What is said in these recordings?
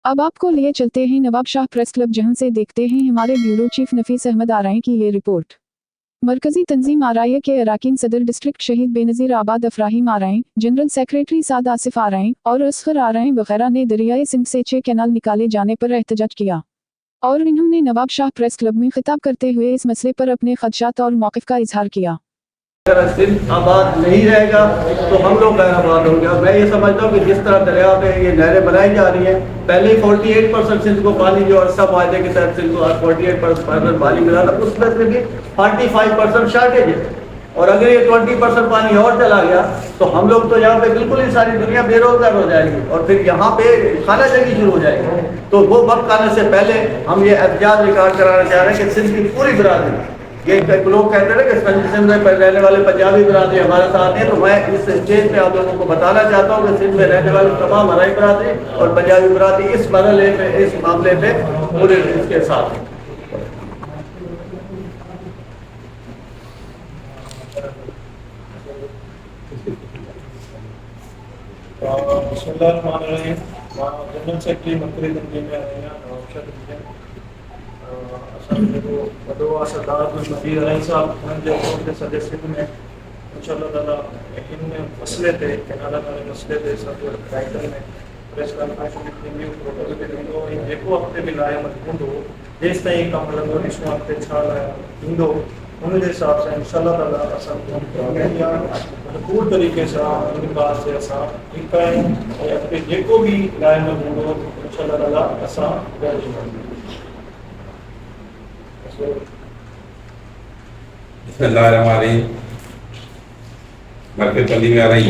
अब आपको लिए चलते हैं नवाब शाह प्रेस क्लब, जहां से देखते हैं हमारे ब्यूरो चीफ नफीस अहमद आरआई की ये रिपोर्ट। मरकजी तंजीम आरआई के अराकीन सदर डिस्ट्रिक्ट शहीद बेनज़ीर आबाद अफराहीम आरआई, जनरल सेक्रेटरी साद आसिफ आरआई और असगर आरआई वगैरह ने दरियाए सिंध से 6 कैनाल निकाले जाने पर एहतजाज किया और इन्होंने नवाब शाह प्रेस क्लब में खिताब करते हुए इस मसले पर अपने खदशात और मौक़िफ़ का इजहार किया। अगर सिंध आबाद नहीं रहेगा तो हम लोग गैर आबाद होंगे। और मैं ये समझता हूँ कि जिस तरह दरिया पे ये नहरें बनाई जा रही हैं, पहले ही 48% सिंध को पानी जो अरसा मुआहदे के तहत सिंध को 48% पानी मिला था, उसमें से भी 45% शार्टेज है। और अगर ये 20% पानी और चला गया तो हम लोग तो यहाँ पे बिल्कुल ही सारी दुनिया बेरोजगार हो जाएगी और फिर यहाँ पे खाना जंगी शुरू हो जाएगी। तो वो वक्त आने से पहले हम ये एहतजाज रिकॉर्ड कराना चाह रहे हैं कि सिंध की पूरी बरादरी, ये लोग कहते हैं कि सिंध में रहने वाले पंजाबी बरादरी हमारे साथ हैं, तो मैं इस स्टेज पे आप लोगों को बताना चाहता हूँ कि सिंध में रहने वाले तमाम हमारी बरादरी और पंजाबी बरादरी इस मसले पे, इस मामले पे पूरे इसके साथ हैं। जनरल सेक्रेटरी मंत्री तंजीम वॾो सरदार नबीर आरआई साहब जे सॼे सिंध में इंशाअल्लाह ताला इन मसइले ते कैनाल वारे मसइले ते सभु राइटर में प्रेस कॉन्फ्रेंस थींदियूं, प्रोटोकॉल थींदो ऐं जेको अॻिते बि लाइक़ु हूंदो जेसि ताईं कमु हलंदो ॾिसूं अॻिते छा थींदो, उन जे हिसाब सां इंशाअल्लाह ताला असां भरपूर तरीक़े सां इन ॻाल्हि ते असां ठीकु आहियूं ऐं अॻिते जेको बि लाइक़ु हूंदो इंशाअल्लाह ताला असां कंदासीं। बिस्मिल्लाहिर्रहमानिर्रहीम। मरकज़ तंजीम आरआई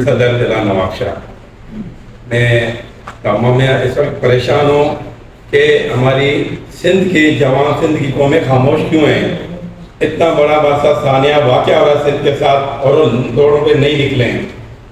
सदर जिला नवाब शाह, मैं कामों में इस वक्त परेशान हूँ कि हमारी सिंध के जवान, सिंध की कौमें खामोश क्यों हैं। इतना बड़ा बासा सानिया वाक़या हो रहा सिंध के साथ और रोडों पे नहीं निकले।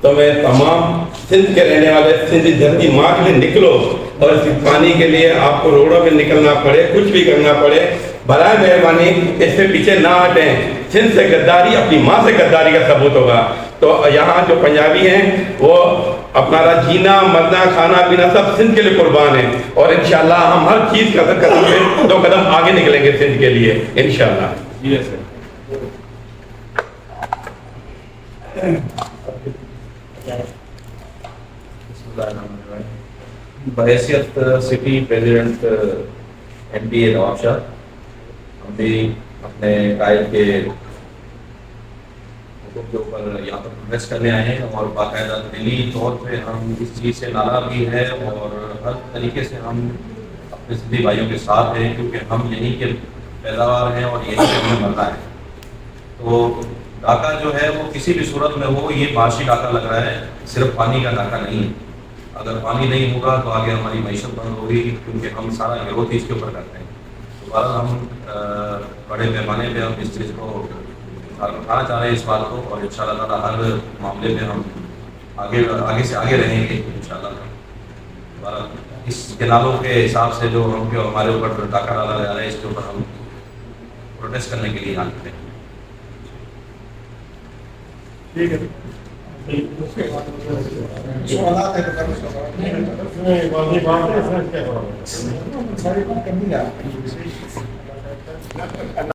तो मैं तमाम सिंध के रहने वाले, सिंध धरती माँ के लिए निकलो और इस पानी के लिए आपको रोडों पे निकलना पड़े, कुछ भी करना पड़े, बराए मेहरबानी इससे पीछे ना हटें। सिंध से गद्दारी अपनी माँ से गद्दारी का सबूत होगा। तो यहाँ जो पंजाबी हैं वो अपना जीना, मरना, खाना पीना सब सिंध के लिए कुर्बान है और इंशाअल्लाह हम हर चीज़ का कदम पे 2 कदम आगे निकलेंगे सिंध के लिए इंशाअल्लाह। जी sir. बहैसियत city president MPA Nawab Shah, हम भी अपने टाइल के हुकूम के ऊपर यहाँ पर प्रोटेस्ट करने आए हैं और बाकायदा दिली तौर पे हम इस चीज़ से नाराज़ भी हैं और हर तरीके से हम अपने सिंधी भाइयों के साथ हैं, क्योंकि हम यहीं के पैदावार हैं और यहीं से हमें मरना है। तो डाका जो है वो किसी भी सूरत में हो, ये माशी डाका लग रहा है, सिर्फ पानी का डाका नहीं है। अगर पानी नहीं होगा तो आगे हमारी मईशत बंद होगी, क्योंकि हम सारा गिरोह इसके ऊपर करते हैं। दोबारा हम बड़े पैमाने पे हम इस चीज़ को उठाना चाह रहे हैं, इस बात को, और इंशाअल्लाह ताला हर मामले में हम आगे से आगे रहेंगे इंशाअल्लाह। दोबारा इस किनारों के हिसाब से जो हमारे ऊपर डाका डाला जा रहा है, इसके ऊपर हम प्रोटेस्ट करने के लिए यहाँ खड़े हैं। ठीक है।